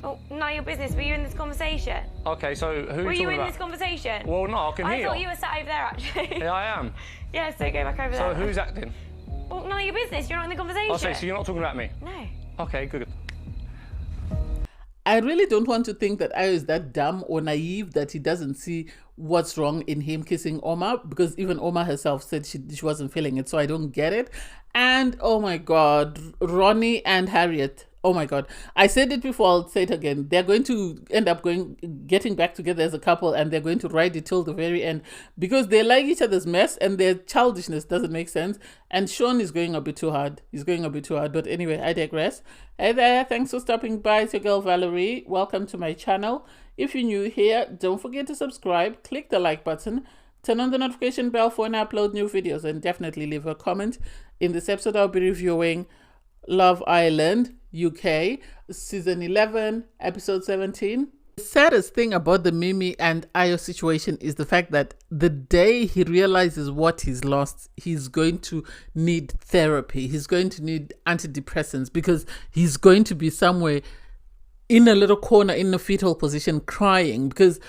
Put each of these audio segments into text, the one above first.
Oh, none of your business. Were you in this conversation? Okay, so who Were are you you talking in about? this conversation? Well, no, I can hear I thought you. you were sat over there, actually. Yeah, I am. Yeah, so go back over there. So who's acting? Well, none of your business. You're not in the conversation. I'll say, so you're not talking about me? No. Okay, good. I really don't want to think that Ayo is that dumb or naive that he doesn't see what's wrong in him kissing Omar, because even Omar herself said she wasn't feeling it, so I don't get it. And oh my God, Ronnie and Harriet. Oh my God. I said it before, I'll say it again. They're going to end up getting back together as a couple, and they're going to ride it till the very end because they like each other's mess and their childishness doesn't make sense. And Sean is going a bit too hard. He's going a bit too hard. But anyway, I digress. Hey there, thanks for stopping by. It's your girl Valerie. Welcome to my channel. If you're new here, don't forget to subscribe, click the like button, turn on the notification bell for when I upload new videos, and definitely leave a comment. In this episode, I'll be reviewing Love Island UK season 11 episode 17. The saddest thing about the Mimmi and Ayo situation is the fact that the day he realizes what he's lost, he's going to need therapy. He's going to need antidepressants because he's going to be somewhere in a little corner in a fetal position crying because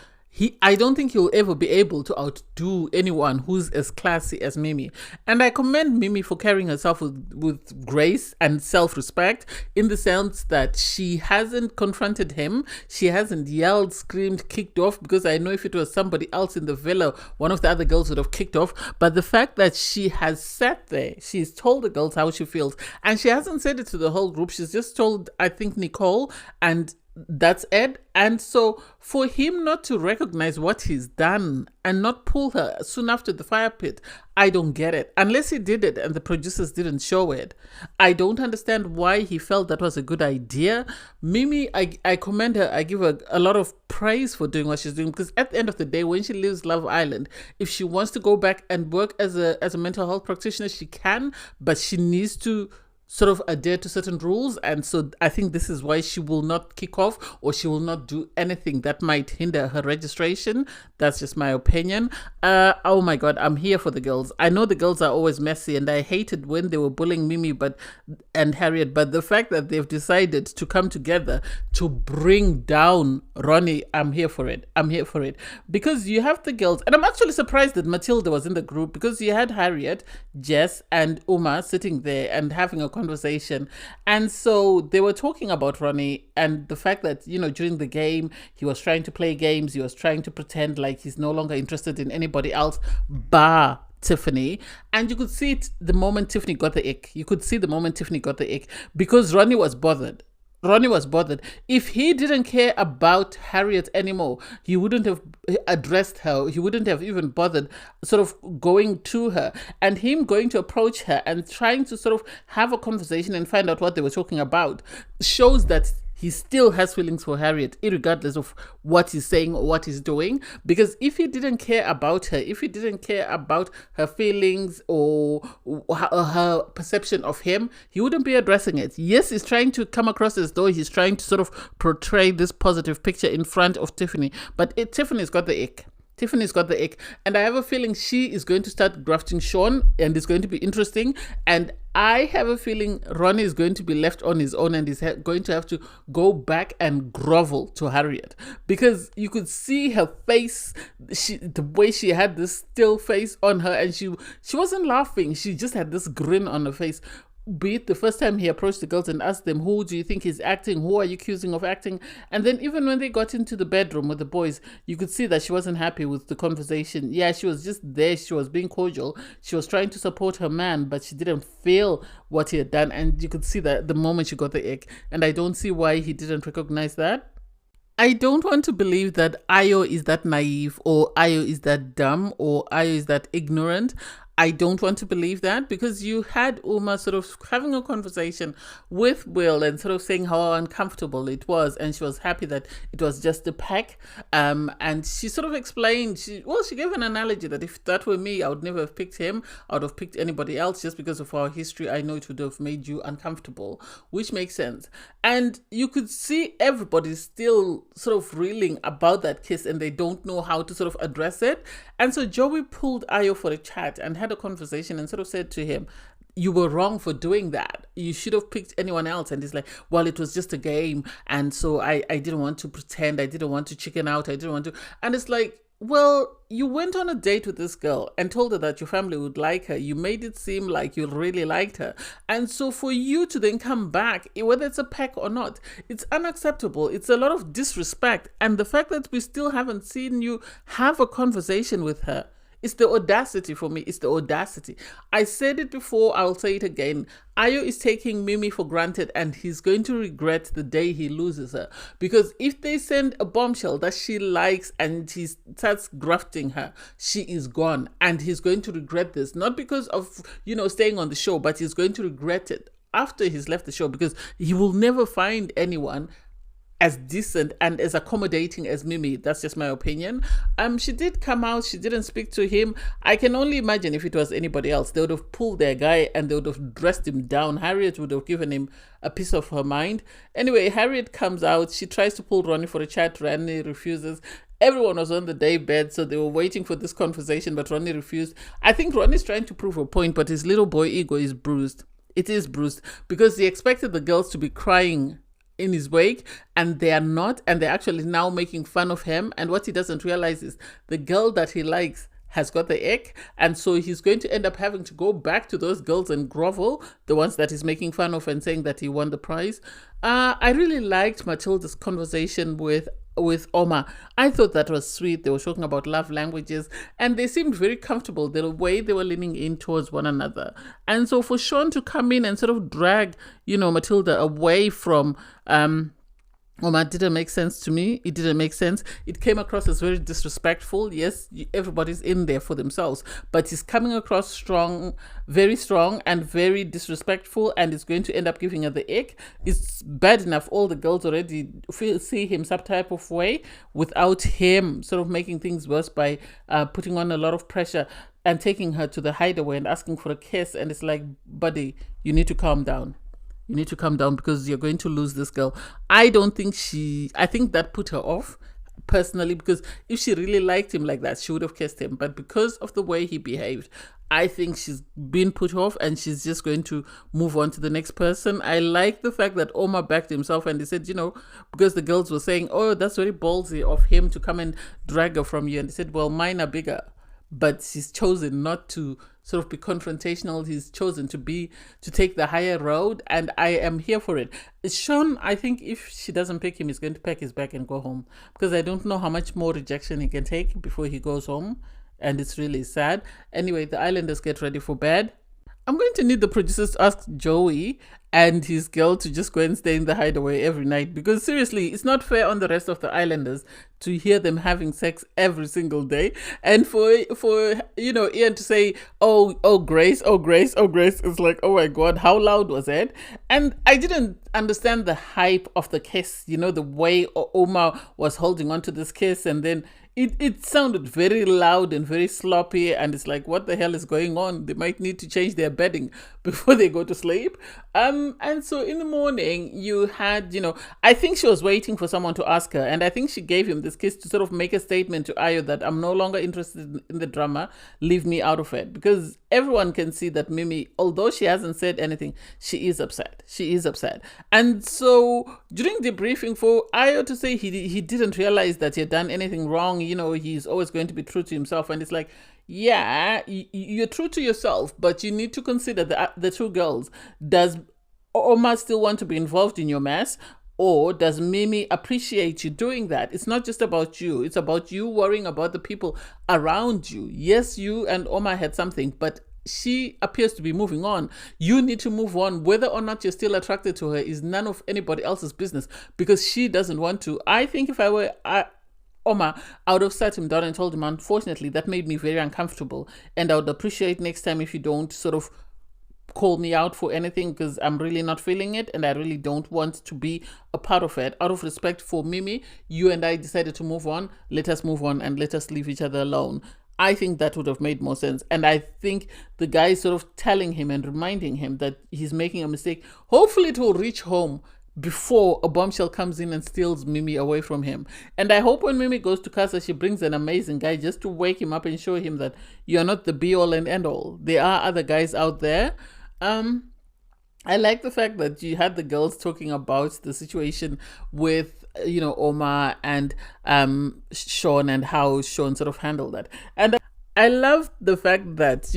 I don't think he'll ever be able to outdo anyone who's as classy as Mimmi. And I commend Mimmi for carrying herself with grace and self-respect in the sense that she hasn't confronted him. She hasn't yelled, screamed, kicked off, because I know if it was somebody else in the villa, one of the other girls would have kicked off. But the fact that she has sat there, she's told the girls how she feels, and she hasn't said it to the whole group. She's just told, I think, Nicole, and that's Ed. And so for him not to recognize what he's done and not pull her soon after the fire pit, I don't get it. Unless he did it and the producers didn't show it, I don't understand why he felt that was a good idea. Mimmi, I commend her. I give her a lot of praise for doing what she's doing, because at the end of the day, when she leaves Love Island, if she wants to go back and work as a mental health practitioner, she can, but she needs to sort of adhere to certain rules. And so I think this is why she will not kick off, or she will not do anything that might hinder her registration. That's just my opinion. Oh my God, I'm here for the girls. I know the girls are always messy, and I hated when they were bullying Mimmi and Harriet, but the fact that they've decided to come together to bring down Ronnie, I'm here for it. I'm here for it. Because you have the girls, and I'm actually surprised that Matilda was in the group, because you had Harriet, Jess, and Omar sitting there and having a conversation. And so they were talking about Ronnie and the fact that, you know, during the game, he was trying to play games. He was trying to pretend like he's no longer interested in anybody else bar Tiffany. And you could see it the moment Tiffany got the ick. You could see the moment Tiffany got the ick, because Ronnie was bothered. Ronnie was bothered. If he didn't care about Harriet anymore, he wouldn't have addressed her. He wouldn't have even bothered sort of going to her. And him going to approach her and trying to sort of have a conversation and find out what they were talking about shows that he still has feelings for Harriet, irregardless of what he's saying or what he's doing. Because if he didn't care about her, if he didn't care about her feelings or her perception of him, he wouldn't be addressing it. Yes, he's trying to come across as though he's trying to sort of portray this positive picture in front of Tiffany. But Tiffany's got the ick. Tiffany's got the ick. And I have a feeling she is going to start grafting Sean, and it's going to be interesting. And I have a feeling Ronnie is going to be left on his own, and he's going to have to go back and grovel to Harriet, because you could see her face, the way she had this still face on her, and she wasn't laughing. She just had this grin on her face. Be it the first time he approached the girls and asked them, who do you think is acting? Who are you accusing of acting? And then even when they got into the bedroom with the boys, you could see that she wasn't happy with the conversation. Yeah, she was just there. She was being cordial. She was trying to support her man, but she didn't feel what he had done. And you could see that the moment she got the ick. And I don't see why he didn't recognize that. I don't want to believe that Ayo is that naive, or Ayo is that dumb, or Ayo is that ignorant. I don't want to believe that, because you had Omar sort of having a conversation with Will and sort of saying how uncomfortable it was, and she was happy that it was just a peck. And she sort of explained, she gave an analogy that if that were me, I would never have picked him. I would have picked anybody else just because of our history. I know it would have made you uncomfortable, which makes sense. And you could see everybody still sort of reeling about that kiss, and they don't know how to sort of address it. And so Joey pulled Ayo for a chat and had a conversation and sort of said to him, you were wrong for doing that. You should have picked anyone else. And he's like, well, it was just a game. And so I didn't want to pretend. I didn't want to chicken out. I didn't want to. And it's like, well, you went on a date with this girl and told her that your family would like her. You made it seem like you really liked her. And so for you to then come back, whether it's a peck or not, it's unacceptable. It's a lot of disrespect. And the fact that we still haven't seen you have a conversation with her, it's the audacity for me. It's the audacity. I said it before. I'll say it again. Ayo is taking Mimmi for granted, and he's going to regret the day he loses her. Because if they send a bombshell that she likes and he starts grafting her, she is gone. And he's going to regret this. Not because of, staying on the show, but he's going to regret it after he's left the show, because he will never find anyone as decent and as accommodating as Mimmi. That's just my opinion. She did come out. She didn't speak to him. I can only imagine if it was anybody else, they would have pulled their guy and they would have dressed him down. Harriet would have given him a piece of her mind. Anyway, Harriet comes out. She tries to pull Ronnie for a chat. Ronnie refuses. Everyone was on the day bed, so they were waiting for this conversation, but Ronnie refused. I think Ronnie's trying to prove a point, but his little boy ego is bruised. It is bruised because he expected the girls to be crying in his wake, and they are not, and they're actually now making fun of him. And what he doesn't realize is the girl that he likes has got the ick, and so he's going to end up having to go back to those girls and grovel, the ones that he's making fun of and saying that he won the prize. I really liked Matilda's conversation with Omar. I thought that was sweet. They were talking about love languages and they seemed very comfortable, the way they were leaning in towards one another. And so for Sean to come in and sort of drag, Matilda away from Omar didn't make sense to me. It didn't make sense. It came across as very disrespectful. Yes, everybody's in there for themselves, but he's coming across strong and very disrespectful, and it's going to end up giving her the ick. It's bad enough all the girls already see him some type of way without him sort of making things worse by putting on a lot of pressure and taking her to the hideaway and asking for a kiss. And it's like, buddy, you need to calm down. You need to calm down because you're going to lose this girl. I think that put her off personally, because if she really liked him like that, she would have kissed him. But because of the way he behaved, I think she's been put off and she's just going to move on to the next person. I like the fact that Omar backed himself and he said, because the girls were saying, oh, that's very ballsy of him to come and drag her from you. And he said, well, mine are bigger. But he's chosen not to sort of be confrontational. He's chosen to take the higher road, and I am here for it. Sean, I think if she doesn't pick him, he's going to pack his bag and go home, because I don't know how much more rejection he can take before he goes home, and it's really sad. Anyway, the islanders get ready for bed. I'm going to need the producers to ask Joey and his girl to just go and stay in the hideaway every night, because seriously, it's not fair on the rest of the islanders to hear them having sex every single day, and for Ian to say, oh Grace, it's like, oh my God, how loud was it? And I didn't understand the hype of the kiss, the way Omar was holding on to this kiss, and then it sounded very loud and very sloppy, and it's like, what the hell is going on? They might need to change their bedding before they go to sleep. And so in the morning you had, I think she was waiting for someone to ask her, and I think she gave him this kiss to sort of make a statement to Ayo that I'm no longer interested in the drama, leave me out of it, because everyone can see that Mimmi, although she hasn't said anything, she is upset. And so during the briefing, for Ayo to say he didn't realize that he had done anything wrong, he's always going to be true to himself, and it's like, yeah, you're true to yourself, but you need to consider the two girls. Does Omar still want to be involved in your mess? Or does Mimmi appreciate you doing that? It's not just about you. It's about you worrying about the people around you. Yes, you and Omar had something, but she appears to be moving on. You need to move on. Whether or not you're still attracted to her is none of anybody else's business, because she doesn't want to. I think if I were Omar, I would have sat him down and told him, unfortunately, that made me very uncomfortable, and I would appreciate next time if you don't sort of call me out for anything, because I'm really not feeling it and I really don't want to be a part of it. Out of respect for Mimmi, you and I decided to move on. Let us move on and let us leave each other alone. I think that would have made more sense. And I think the guy is sort of telling him and reminding him that he's making a mistake. Hopefully it will reach home before a bombshell comes in and steals Mimmi away from him. And I hope when Mimmi goes to Casa, she brings an amazing guy just to wake him up and show him that you're not the be all and end all. There are other guys out there. I like the fact that you had the girls talking about the situation with Omar and Sean, and how Sean sort of handled that. And I love the fact that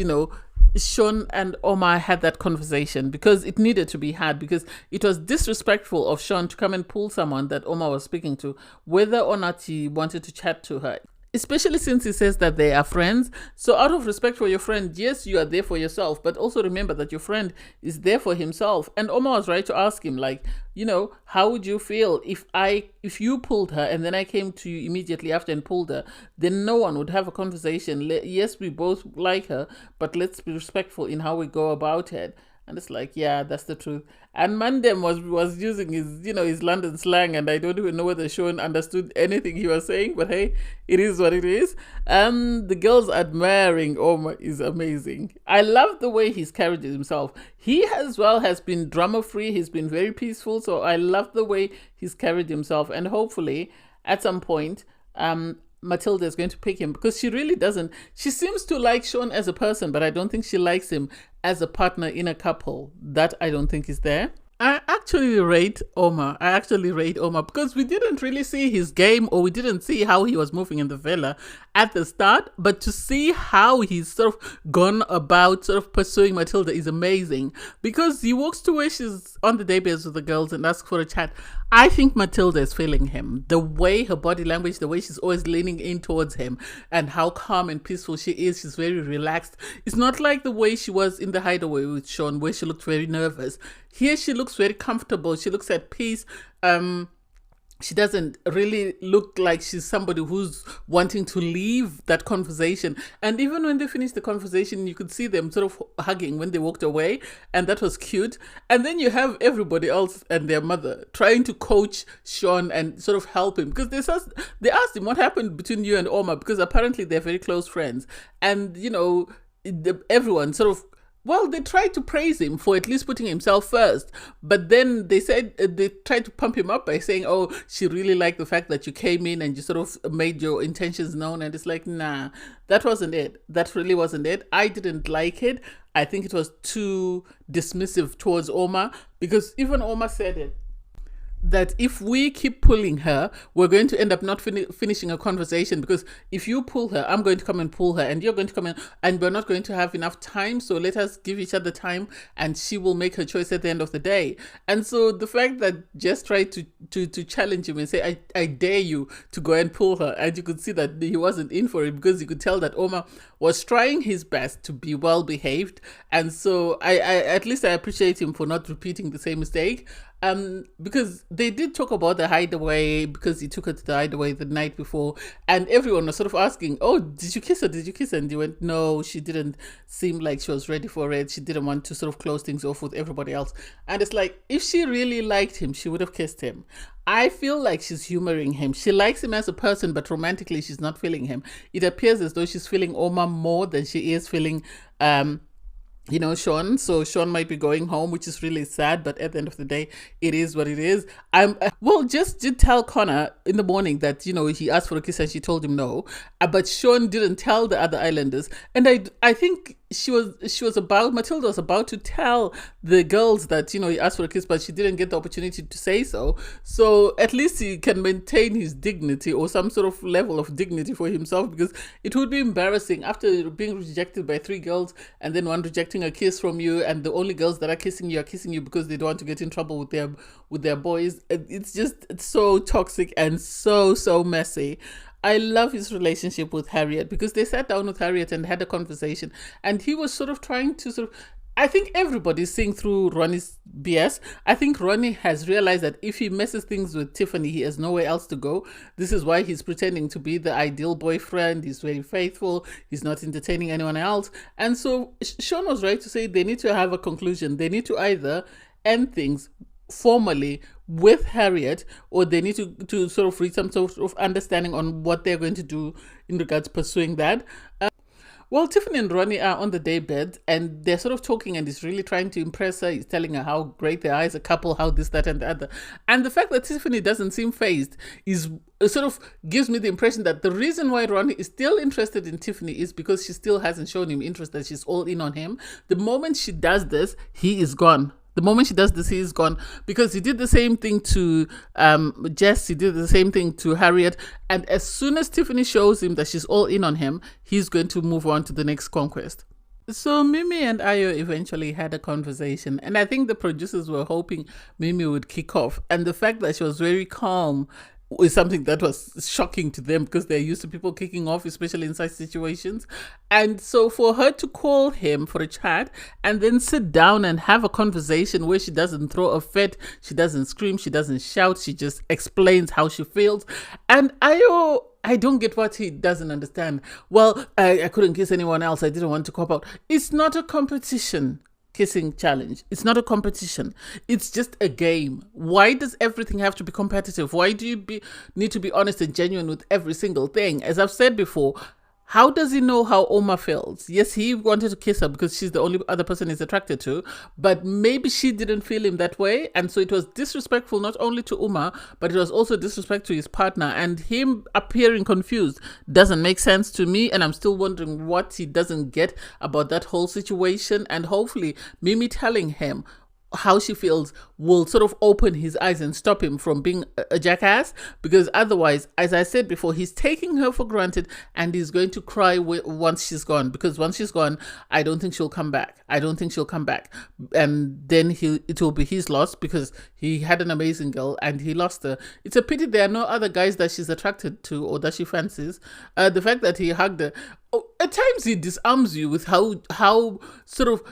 Sean and Omar had that conversation, because it needed to be had, because it was disrespectful of Sean to come and pull someone that Omar was speaking to, whether or not he wanted to chat to her. Especially since he says that they are friends. So out of respect for your friend, yes, you are there for yourself, but also remember that your friend is there for himself. And Omar was right to ask him, like, how would you feel if you pulled her and then I came to you immediately after and pulled her? Then no one would have a conversation. Yes, we both like her, but let's be respectful in how we go about it. And it's like, yeah, that's the truth. And Mandem was using his London slang, and I don't even know whether Sean understood anything he was saying, but hey, it is what it is. The girls admiring Omar is amazing. I love the way he's carried himself. He as well has been drama-free. He's been very peaceful. So I love the way he's carried himself. And hopefully, at some point, Matilda is going to pick him, because she really doesn't. She seems to like Sean as a person, but I don't think she likes him as a partner in a couple. That I don't think is there. I actually rate Omar. Because we didn't really see his game, or we didn't see how he was moving in the villa at the start. But to see how he's sort of gone about sort of pursuing Matilda is amazing. Because he walks to where she's on the daybeds with the girls and asks for a chat. I think Matilda is feeling him. The way her body language, the way she's always leaning in towards him, and how calm and peaceful she is. She's very relaxed. It's not like the way she was in the hideaway with Sean, where she looked very nervous. Here she looks very comfortable. She looks at peace. She doesn't really look like she's somebody who's wanting to leave that conversation. And even when they finished the conversation, you could see them sort of hugging when they walked away, and that was cute. And then you have everybody else and their mother trying to coach Sean and sort of help him, because they asked him, what happened between you and Omar, because apparently they're very close friends. And everyone sort of, well, they tried to praise him for at least putting himself first. But then they said, they tried to pump him up by saying, oh, she really liked the fact that you came in and you sort of made your intentions known. And it's like, nah, that wasn't it. That really wasn't it. I didn't like it. I think it was too dismissive towards Omar, because even Omar said it, that if we keep pulling her, we're going to end up not finishing a conversation, because if you pull her, I'm going to come and pull her, and you're going to come in, and we're not going to have enough time. So let us give each other time, and she will make her choice at the end of the day. And so the fact that Jess tried to challenge him and say, I dare you to go and pull her, and you could see that he wasn't in for it, because you could tell that Omar was trying his best to be well behaved. And so I at least I appreciate him for not repeating the same mistake. Because they did talk about the hideaway, because he took her to the hideaway the night before, and everyone was sort of asking, oh, did you kiss her? Did you kiss her? And he went, no, she didn't seem like she was ready for it. She didn't want to sort of close things off with everybody else. And it's like, if she really liked him, she would have kissed him. I feel like she's humoring him. She likes him as a person, but romantically, she's not feeling him. It appears as though she's feeling Omar more than she is feeling Sean. So Sean might be going home, which is really sad, but at the end of the day, it is what it is. Jess did tell Connor in the morning that, he asked for a kiss and she told him no, but Sean didn't tell the other islanders. And I think Matilda was about to tell the girls that, he asked for a kiss, but she didn't get the opportunity to say so. So at least he can maintain his dignity, or some sort of level of dignity for himself, because it would be embarrassing after being rejected by 3 girls and then one rejecting a kiss from you, and the only girls that are kissing you because they don't want to get in trouble with their boys. It's so toxic and so messy. I love his relationship with Harriet, because they sat down with Harriet and had a conversation, and he was sort of trying to I think everybody's seeing through Ronnie's BS. I think Ronnie has realized that if he messes things with Tiffany, he has nowhere else to go. This is why he's pretending to be the ideal boyfriend. He's very faithful. He's not entertaining anyone else. And so Sean was right to say they need to have a conclusion. They need to either end things formally with Harriet, or they need to sort of reach some sort of understanding on what they're going to do in regards to pursuing that. Well, Tiffany and Ronnie are on the daybed and they're sort of talking, and he's really trying to impress her. He's telling her how great they are as a couple, how this, that, and the other. And the fact that Tiffany doesn't seem fazed is sort of gives me the impression that the reason why Ronnie is still interested in Tiffany is because she still hasn't shown him interest, that she's all in on him. The moment she does this, he is gone. The moment she does this, he is gone, because he did the same thing to Jess. He did the same thing to Harriet. And as soon as Tiffany shows him that she's all in on him, he's going to move on to the next conquest. So Mimmi and Ayo eventually had a conversation, and I think the producers were hoping Mimmi would kick off. And the fact that she was very calm is something that was shocking to them, because they're used to people kicking off, especially in such situations. And so for her to call him for a chat and then sit down and have a conversation where she doesn't throw a fit, she doesn't scream, she doesn't shout, she just explains how she feels. And Ayo, I don't get what he doesn't understand. Well, I couldn't kiss anyone else. I didn't want to cop out. It's not a competition. Kissing challenge. It's not a competition. It's just a game. Why does everything have to be competitive? Why do you need to be honest and genuine with every single thing? As I've said before, how does he know how Omar feels? Yes, he wanted to kiss her because she's the only other person he's attracted to, but maybe she didn't feel him that way. And so it was disrespectful not only to Omar, but it was also disrespect to his partner. And him appearing confused doesn't make sense to me. And I'm still wondering what he doesn't get about that whole situation. And hopefully Mimmi telling him how she feels will sort of open his eyes and stop him from being a jackass, because otherwise, as I said before, he's taking her for granted and he's going to cry once she's gone, because once she's gone, I don't think she'll come back. I don't think she'll come back. And then it will be his loss, because he had an amazing girl and he lost her. It's a pity there are no other guys that she's attracted to or that she fancies. The fact that he hugged her, at times he disarms you with how sort of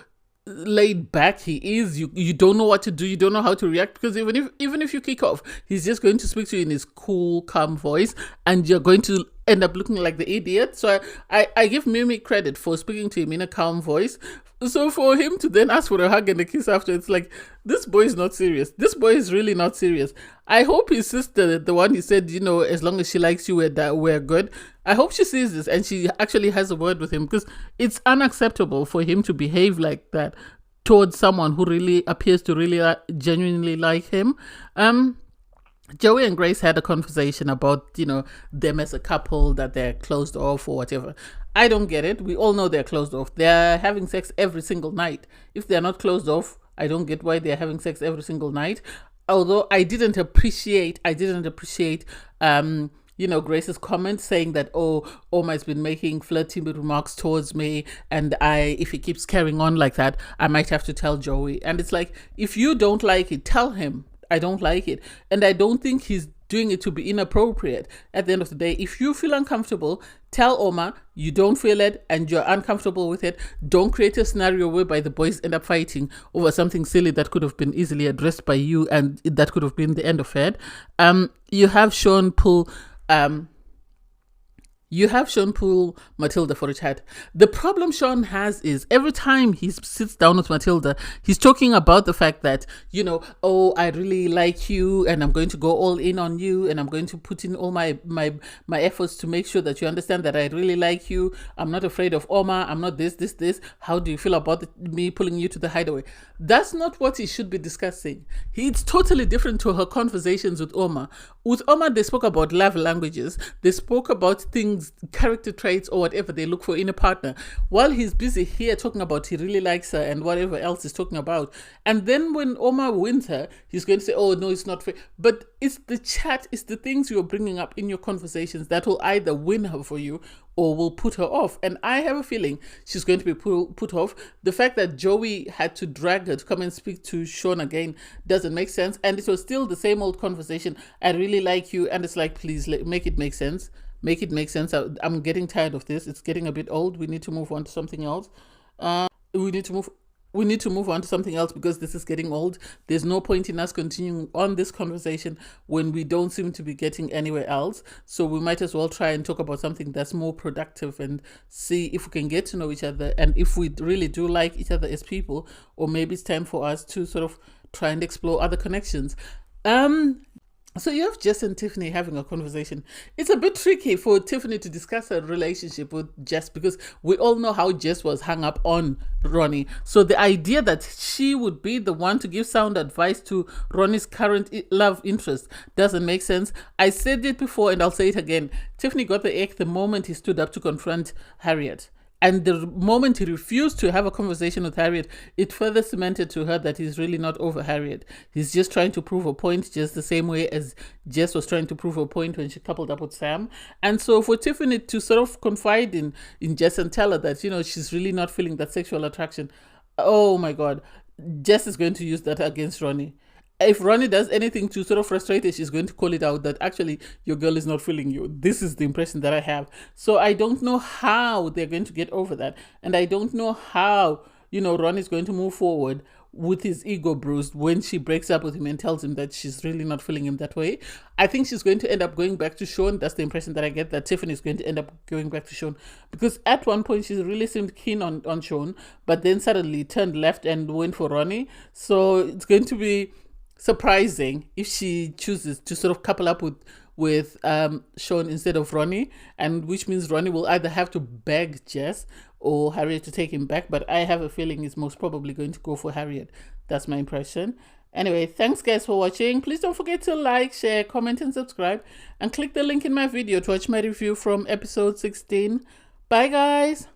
laid back he is. You don't know what to do, you don't know how to react, because even if you kick off, he's just going to speak to you in his cool, calm voice, and you're going to end up looking like the idiot. So I give Mimmi credit for speaking to him in a calm voice. So for him to then ask for a hug and a kiss after, it's like, this boy is not serious. This boy is really not serious. I hope his sister, the one he said, as long as she likes you, we're good. I hope she sees this and she actually has a word with him, because it's unacceptable for him to behave like that towards someone who really appears to really genuinely like him. Joey and Grace had a conversation about, them as a couple, that they're closed off or whatever. I don't get it. We all know they're closed off. They're having sex every single night. If they're not closed off, I don't get why they're having sex every single night. Although I didn't appreciate, Grace's comment saying that, Omar's been making flirty remarks towards me, and if he keeps carrying on like that, I might have to tell Joey. And it's like, if you don't like it, tell him. I don't like it. And I don't think he's doing it to be inappropriate. At the end of the day, if you feel uncomfortable, tell Omar you don't feel it and you're uncomfortable with it. Don't create a scenario whereby the boys end up fighting over something silly that could have been easily addressed by you, and that could have been the end of it. You have Sean pull Matilda for a chat. The problem Sean has is every time he sits down with Matilda, he's talking about the fact that, I really like you and I'm going to go all in on you and I'm going to put in all my efforts to make sure that you understand that I really like you. I'm not afraid of Omar. I'm not this. How do you feel about me pulling you to the hideaway? That's not what he should be discussing. It's totally different to her conversations with Omar. With Omar, they spoke about love languages. They spoke about things, character traits or whatever they look for in a partner, while he's busy here talking about he really likes her and whatever else he's talking about. And then when Omar wins her, he's going to say, oh no, it's not fair. But it's the chat, it's the things you're bringing up in your conversations that will either win her for you or will put her off. And I have a feeling she's going to be put off. The fact that Joey had to drag her to come and speak to Sean again doesn't make sense. And it was still the same old conversation. I really like you. And it's like, please make it make sense. Make it make sense. I'm getting tired of this. It's getting a bit old. We need to move on to something else. We need to move on to something else, because this is getting old. There's no point in us continuing on this conversation when we don't seem to be getting anywhere else. So we might as well try and talk about something that's more productive and see if we can get to know each other, and if we really do like each other as people, or maybe it's time for us to sort of try and explore other connections. So you have Jess and Tiffany having a conversation. It's a bit tricky for Tiffany to discuss her relationship with Jess because we all know how Jess was hung up on Ronnie. So the idea that she would be the one to give sound advice to Ronnie's current love interest doesn't make sense. I said it before and I'll say it again. Tiffany got the egg the moment he stood up to confront Harriet. And the moment he refused to have a conversation with Harriet, it further cemented to her that he's really not over Harriet. He's just trying to prove a point, just the same way as Jess was trying to prove a point when she coupled up with Sam. And so for Tiffany to sort of confide in Jess and tell her that, you know, she's really not feeling that sexual attraction, oh my God, Jess is going to use that against Ronnie. If Ronnie does anything to sort of frustrate her, she's going to call it out that actually your girl is not feeling you. This is the impression that I have. So I don't know how they're going to get over that. And I don't know how, you know, Ronnie's going to move forward with his ego bruised when she breaks up with him and tells him that she's really not feeling him that way. I think she's going to end up going back to Sean. That's the impression that I get, that Tiffany is going to end up going back to Sean. Because at one point she really seemed keen on Sean, but then suddenly turned left and went for Ronnie. So it's going to be surprising if she chooses to sort of couple up with Sean instead of Ronnie, and which means Ronnie will either have to beg Jess or Harriet to take him back, but I have a feeling he's most probably going to go for Harriet. That's my impression. Anyway, thanks guys for watching. Please don't forget to like, share, comment and subscribe, and click the link in my video to watch my review from episode 16. Bye guys.